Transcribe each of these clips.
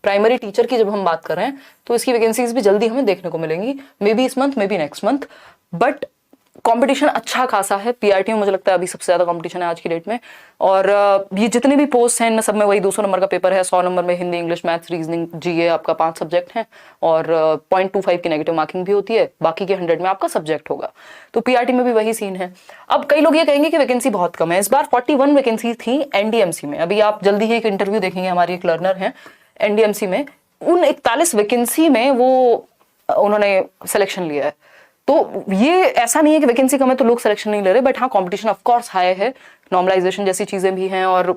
Primary teacher की जब हम बात कर रहे हैं तो इसकी वैकेंसीज भी जल्दी हमें देखने को मिलेंगी, मे बी इस month, may be next month. But competition अच्छा खासा है। पीआरटी में मुझे लगता है अभी सबसे ज्यादा कंपटीशन है आज की डेट में। और ये जितने भी पोस्ट हैं इनमें सब में वही 200 नंबर का पेपर है। 100 नंबर में हिंदी, इंग्लिश, मैथ्स, रीजनिंग, जीए आपका 5 सब्जेक्ट हैं और 0.25 की नेगेटिव मार्किंग भी होती है। बाकी के 100 में आपका सब्जेक्ट होगा। तो पीआरटी में भी वही सीन है। अब कई लोग ये कहेंगे कि वैकेंसी बहुत कम है। इस बार 41 वैकेंसी थी एनडीएमसी में। अभी आप जल्दी ही एक इंटरव्यू देखेंगे, हमारी एक लर्नर है एनडीएमसी में, उन 41 वैकेंसी में वो उन्होंने सिलेक्शन लिया है। तो ये ऐसा नहीं है कि वैकेंसी कम है तो लोग सिलेक्शन नहीं ले रहे, बट हाँ कंपटीशन ऑफ कोर्स हाई है, नॉर्मलाइजेशन जैसी चीजें भी हैं। और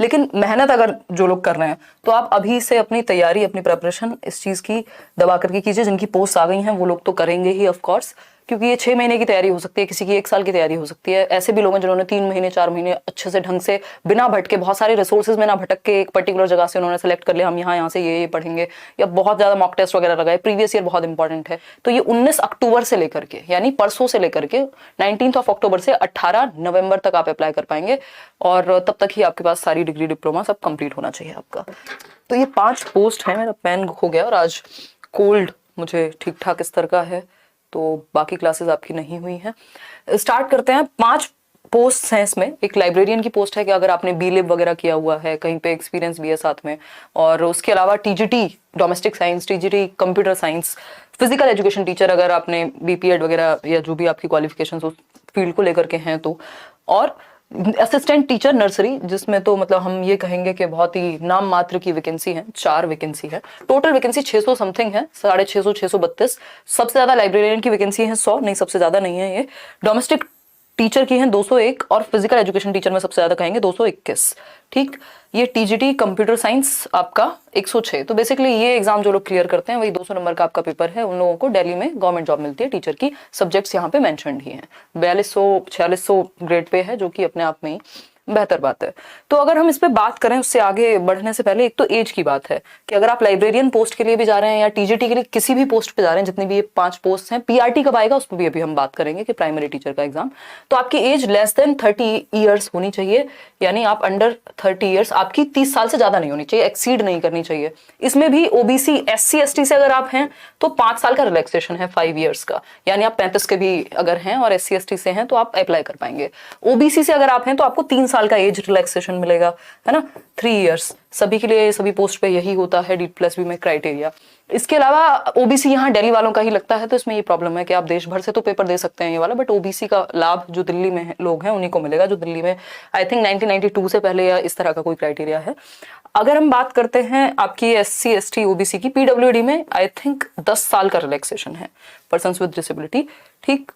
लेकिन मेहनत अगर जो लोग कर रहे हैं तो आप अभी से अपनी तैयारी, अपनी प्रिपरेशन इस चीज की दबा करके कीजिए। जिनकी पोस्ट आ गई हैं वो लोग तो करेंगे ही ऑफ कोर्स, क्योंकि ये 6 महीने की तैयारी हो सकती है, किसी की 1 साल की तैयारी हो सकती है। ऐसे भी लोग हैं जिन्होंने 3 महीने 4 महीने अच्छे से ढंग से बिना भटके, बहुत सारे रिसोर्सेज में ना भटक के एक पर्टिकुलर जगह से उन्होंने सेलेक्ट कर लिया हम यहाँ से ये पढ़ेंगे, या बहुत ज्यादा मॉक टेस्ट वगैरह लगाए। प्रीवियस ईयर बहुत इंपॉर्टेंट है। तो ये 19 अक्टूबर से लेकर के, यानी परसों से लेकर के 19 अक्टूबर से 18 नवंबर तक आप अप्लाई कर पाएंगे और तब तक ही आपके पास सारी डिग्री, डिप्लोमा सब कंप्लीट होना चाहिए आपका। तो ये 5 पोस्ट है। मेरा पेन खो गया और आज कोल्ड मुझे ठीक ठाक स्तर का है, तो बाकी क्लासेस आपकी नहीं हुई हैं। स्टार्ट करते हैं। 5 पोस्ट हैं इसमें। एक लाइब्रेरियन की पोस्ट है कि अगर आपने बीलिब वगैरह किया हुआ है, कहीं पे एक्सपीरियंस भी है साथ में, और उसके अलावा TGT domestic science, TGT computer science, physical education teacher अगर आपने बीपीएड वगैरह या जो भी आपकी क्वालिफिकेशंस उस फील्ड को लेकर के हैं तो, और असिस्टेंट टीचर नर्सरी, जिसमें तो मतलब हम ये कहेंगे कि बहुत ही नाम मात्र की वैकेंसी है। 4 वैकेंसी है। टोटल वैकेंसी 600 समथिंग है, 650, 632। सबसे ज्यादा लाइब्रेरियन की वैकेंसी है 100, नहीं सबसे ज्यादा नहीं है ये। डोमेस्टिक टीचर की हैं 201 और फिजिकल एजुकेशन टीचर में सबसे ज्यादा कहेंगे 221। ठीक, ये टीजीटी कंप्यूटर साइंस आपका 106। तो बेसिकली ये एग्जाम जो लोग क्लियर करते हैं वही 200 नंबर का आपका पेपर है। उन लोगों को दिल्ली में गवर्नमेंट जॉब मिलती है टीचर की। सब्जेक्ट्स यहाँ पे मेंशन्ड ही हैं। 4200 4600 ग्रेड पे है, जो कि अपने आप में ही बेहतर बात है। तो अगर हम इस पे बात करें उससे आगे बढ़ने से पहले, एक तो एज की बात है कि अगर आप लाइब्रेरियन पोस्ट के लिए भी जा रहे हैं या टीजीटी के लिए किसी भी पोस्ट पे जा रहे हैं, जितनी भी ये 5 पोस्ट हैं, पीआरटी कब आएगा उस पर भी अभी हम बात करेंगे कि प्राइमरी टीचर का एग्जाम, तो आपकी एज लेस देन 30 ईयर्स होनी चाहिए। यानी आप अंडर 30 ईयर्स, आपकी 30 साल से ज्यादा नहीं होनी चाहिए, एक्सीड नहीं करनी चाहिए। इसमें भी ओबीसी, एससी, एसटी से अगर आप हैं तो 5 साल का रिलैक्सेशन है 5 ईयर्स का, यानी आप 35 के भी अगर हैं और एससी एसटी से हैं तो आप अप्लाई कर पाएंगे। ओबीसी से अगर आप हैं तो आपको 3 साल का एज रिलैक्सेशन मिलेगा, है ना, 3 इयर्स। सभी के लिए, सभी पोस्ट पे यही होता है D+B में क्राइटेरिया। इसके अलावा ओबीसी यहाँ दिल्ली वालों का ही लगता है, तो इसमें ये प्रॉब्लम है कि आप देश भर से तो पेपर दे सकते हैं ये वाला, बट ओबीसी का लाभ जो दिल्ली में लोग हैं उन्हीं को मिलेगा, जो दिल्ली में आई थिंक 1992 से पहले या इस तरह का कोई क्राइटेरिया है। अगर हम बात करते हैं आपकी एससी एसटी ओबीसी की, पीडब्ल्यूडी में आई थिंक 10 साल का रिलैक्सेशन है पर्सन्स विद डिसेबिलिटी। ठीक,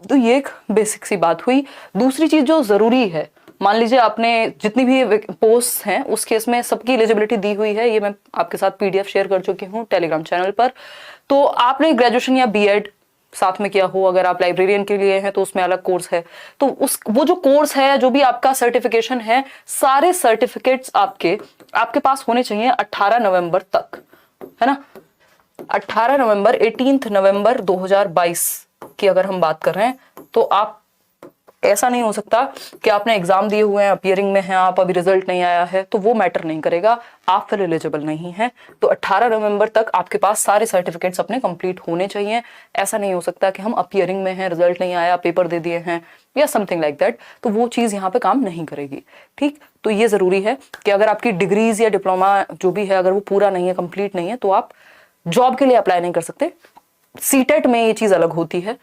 तो ये एक बेसिक सी बात हुई। दूसरी चीज जो जरूरी है, मान लीजिए आपने जितनी भी पोस्ट हैं उस केस में सबकी एलिजिबिलिटी दी हुई है, ये मैं आपके साथ पीडीएफ शेयर कर चुकी हूँ टेलीग्राम चैनल पर। तो आपने ग्रेजुएशन या बीएड साथ में किया हो, अगर आप लाइब्रेरियन के लिए हैं तो उसमें अलग कोर्स है, तो उस वो जो कोर्स है, जो भी आपका सर्टिफिकेशन है, सारे सर्टिफिकेट्स आपके पास होने चाहिए 18 नवंबर तक, है ना। 18 नवंबर 18 नवंबर 2022 की अगर हम बात कर रहे हैं तो आप, ऐसा नहीं हो सकता कि आपने एग्जाम दिए हुए हैं, अपीयरिंग में हैं आप, अभी रिजल्ट नहीं आया है, तो वो मैटर नहीं करेगा, आप फिर एलिजिबल नहीं हैं। तो 18 नवंबर तक आपके पास सारे सर्टिफिकेट्स अपने कंप्लीट होने चाहिए। ऐसा नहीं हो सकता कि हम अपीयरिंग में हैं, रिजल्ट नहीं आया, पेपर दे दिए हैं या समथिंग लाइक दैट, तो वो चीज यहाँ पे काम नहीं करेगी। ठीक, तो ये जरूरी है कि अगर आपकी डिग्रीज या डिप्लोमा जो भी है अगर वो पूरा नहीं है, कंप्लीट नहीं है, तो आप जॉब के लिए अप्लाई नहीं कर सकते। सीटेट में ये चीज अलग होती है,